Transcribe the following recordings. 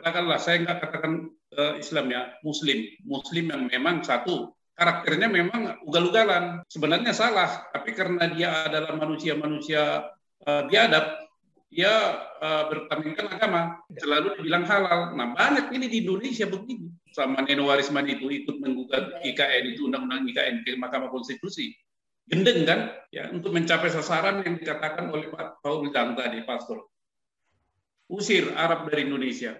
katakanlah, saya nggak katakan Islam ya, Muslim yang memang satu karakternya memang ugal-ugalan, sebenarnya salah, tapi karena dia adalah manusia-manusia biadab, dia bertandingkan agama, selalu dibilang halal. Nah banyak ini di Indonesia begini, sama Neno Warisman itu ikut menggugat IKN itu, undang-undang IKN ke Mahkamah Konstitusi, gendeng kan, ya untuk mencapai sasaran yang dikatakan oleh Pak Paul tadi, Pastor, usir Arab dari Indonesia.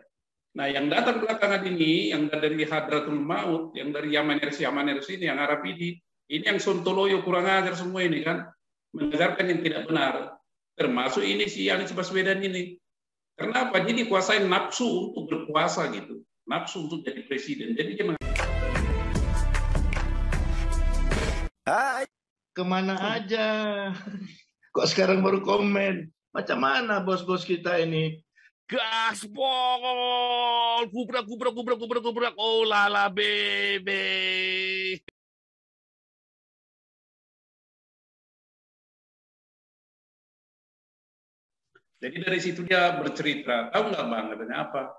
Nah, yang datang belakangan ini, yang dari Hadratul Maut, yang dari Yamaneris ini, yang Arab ini yang sontoloyo kurang ajar semua ini kan, mendengarkan yang tidak benar. Termasuk ini si Anies Baswedan ini. Kenapa? Jadi kuasain nafsu untuk berkuasa gitu, nafsu untuk jadi presiden. Jadi dia Hai, kemana aja? Kok sekarang baru komen? Macam mana bos-bos kita ini? Gaspol, gubrak, oh lala bebe. Jadi dari situ dia bercerita, tahu nggak Bang, katanya apa?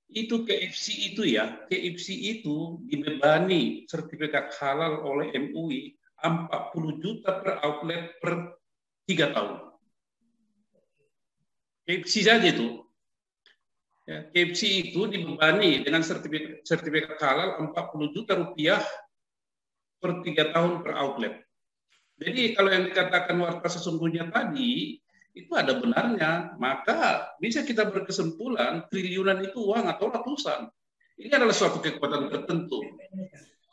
Itu KFC itu ya, KFC itu dibebani sertifikat halal oleh MUI 40 juta per outlet per 3 tahun. KFC saja itu. Ya, KFC itu dibebani dengan sertifikat halal 40 juta rupiah per 3 tahun per outlet. Jadi kalau yang dikatakan warta sesungguhnya tadi, itu ada benarnya, maka bisa kita berkesimpulan triliunan itu uang atau ratusan. Ini adalah suatu kekuatan tertentu,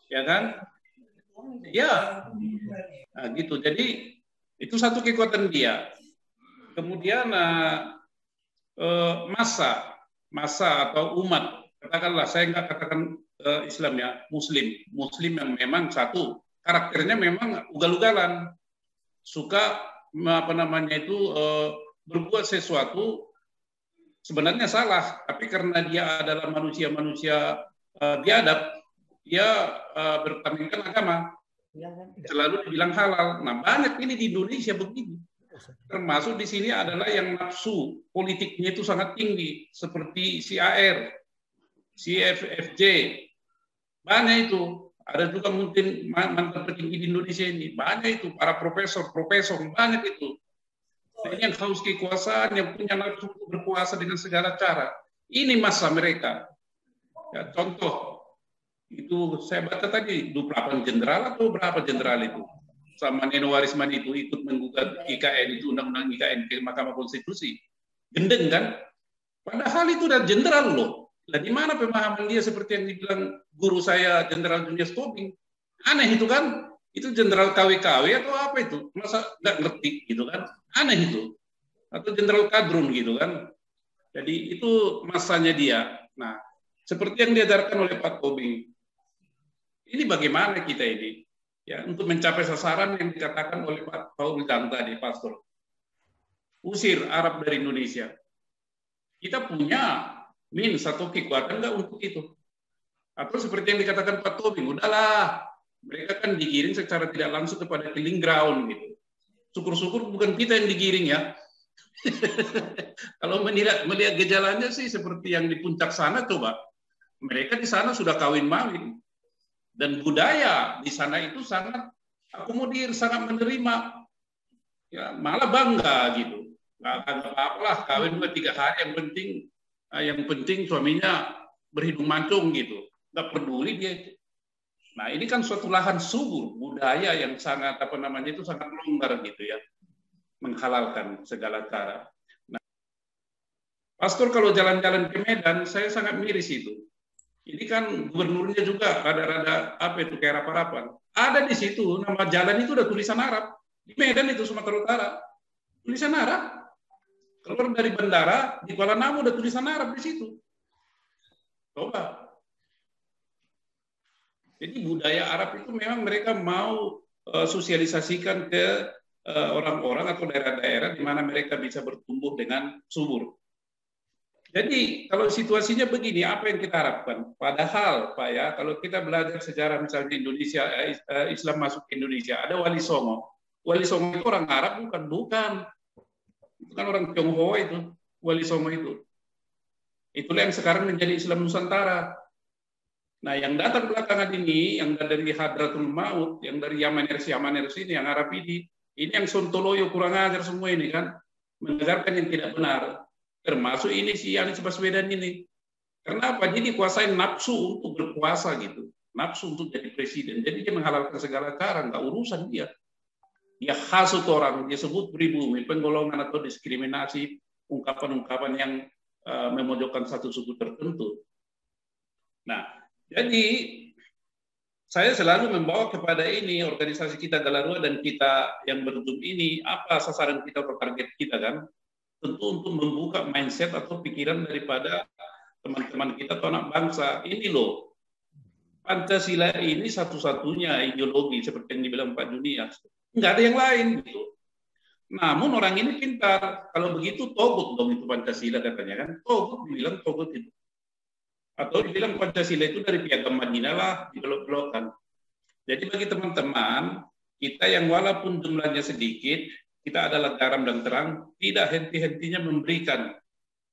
ya kan? Ya, nah, gitu. Jadi itu satu kekuatan dia. Kemudian masa atau umat, katakanlah, saya nggak katakan Islam ya, Muslim yang memang satu karakternya memang ugal-ugalan, suka berbuat sesuatu sebenarnya salah, tapi karena dia adalah manusia-manusia biadab, dia bertandingkan agama, selalu dibilang halal. Nah banyak ini di Indonesia begini, termasuk di sini adalah yang nafsu politiknya itu sangat tinggi, seperti si AR, si FFJ, banyak itu. Ada juga mungkin mantan petinggi di Indonesia ini, banyak itu, para profesor, banyak itu. Ini yang haus kekuasaan, yang punya nafsu berkuasa dengan segala cara. Ini masa mereka. Ya, contoh, itu saya baca tadi, 28 jenderal atau berapa jenderal itu, sama Neno Warisman itu ikut menggugat IKN itu, undang-undang IKN ke Mahkamah Konstitusi. Gendeng kan? Padahal itu udah jenderal loh. Nah, di mana pemahaman dia seperti yang dibilang guru saya, Jenderal Julius Tobing? Aneh itu kan? Itu jenderal KW-KW atau apa itu? Masa nggak ngerti gitu kan? Aneh itu. Atau jenderal kadrun gitu kan? Jadi itu masanya dia. Nah, seperti yang diajarkan oleh Pak Tobing. Ini bagaimana kita ini? Ya, untuk mencapai sasaran yang dikatakan oleh Pak Paul tadi, Pastor. Usir Arab dari Indonesia. Kita punya satu kekuatan nggak untuk itu? Atau seperti yang dikatakan Pak Tobing, udahlah, mereka kan digiring secara tidak langsung kepada killing ground gitu. Syukur-syukur bukan kita yang digiring ya. Kalau melihat gejalanya sih seperti yang di puncak sana, coba. Mereka di sana sudah kawin-mawin. Dan budaya di sana itu sangat akomodir, sangat menerima. Ya, malah bangga gitu. Nggak apa-apa lah, kawin 2-3 hari, yang penting suaminya berhidung mancung gitu, nggak peduli dia. Nah ini kan suatu lahan subur, budaya yang sangat sangat longgar gitu ya, menghalalkan segala cara. Nah, Pastor kalau jalan-jalan ke Medan, saya sangat miris itu. Ini kan gubernurnya juga rada-rada kayak rapa-rapan. Ada di situ nama jalan itu udah tulisan Arab. Di Medan itu Sumatera Utara, tulisan Arab. Keluar dari bandara di Kuala Namu udah tulisan Arab di situ. Coba. Jadi budaya Arab itu memang mereka mau sosialisasikan ke orang-orang atau daerah-daerah di mana mereka bisa bertumbuh dengan subur. Jadi kalau situasinya begini, apa yang kita harapkan? Padahal Pak ya, kalau kita belajar sejarah misalnya Indonesia, Islam masuk ke Indonesia, ada Wali Songo. Wali Songo itu orang Arab bukan. Itu kan orang Tionghoa itu, Wali Songo itu. Itulah yang sekarang menjadi Islam Nusantara. Nah, yang datang belakangan ini, yang dari Hadratul Maut, yang dari Yamaners ini, yang Arab ini yang sontoloyo kurang ajar semua ini kan, mengajarkan yang tidak benar. Termasuk ini si Anies Baswedan ini. Kenapa? Jadi kuasain nafsu untuk berkuasa gitu. Nafsu untuk jadi presiden. Jadi dia menghalalkan segala cara, nggak urusan dia. Dia hasut orang, dia sebut pribumi, penggolongan atau diskriminasi, ungkapan-ungkapan yang memojokkan satu suku tertentu. Nah, jadi saya selalu membawa kepada ini organisasi kita Galarua dan kita yang berzoom ini, apa sasaran kita atau target kita kan? Tentu untuk membuka mindset atau pikiran daripada teman-teman kita atau anak bangsa. Ini loh, Pancasila ini satu-satunya ideologi seperti yang dibilang Pak Junias. Nggak ada yang lain gitu. Namun orang ini pintar. Kalau begitu togut dong itu Pancasila katanya kan. Togut, dibilang togut itu. Atau dibilang Pancasila itu dari piagam Madinah lah, dibelok-belokkan. Jadi bagi teman-teman, kita yang walaupun jumlahnya sedikit, kita adalah garam dan terang, tidak henti-hentinya memberikan.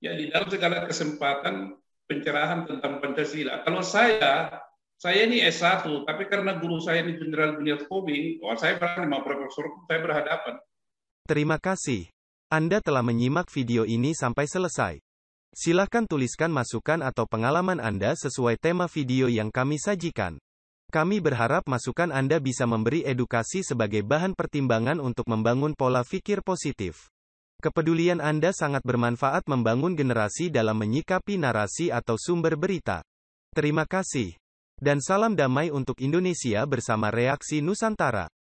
Ya, di dalam segala kesempatan pencerahan tentang Pancasila. Kalau saya ini S1, tapi karena guru saya ini Jenderal Buniat Kobing, saya berani mau profesor, saya berhadapan. Terima kasih. Anda telah menyimak video ini sampai selesai. Silahkan tuliskan masukan atau pengalaman Anda sesuai tema video yang kami sajikan. Kami berharap masukan Anda bisa memberi edukasi sebagai bahan pertimbangan untuk membangun pola pikir positif. Kepedulian Anda sangat bermanfaat membangun generasi dalam menyikapi narasi atau sumber berita. Terima kasih. Dan salam damai untuk Indonesia bersama Reaksi Nusantara.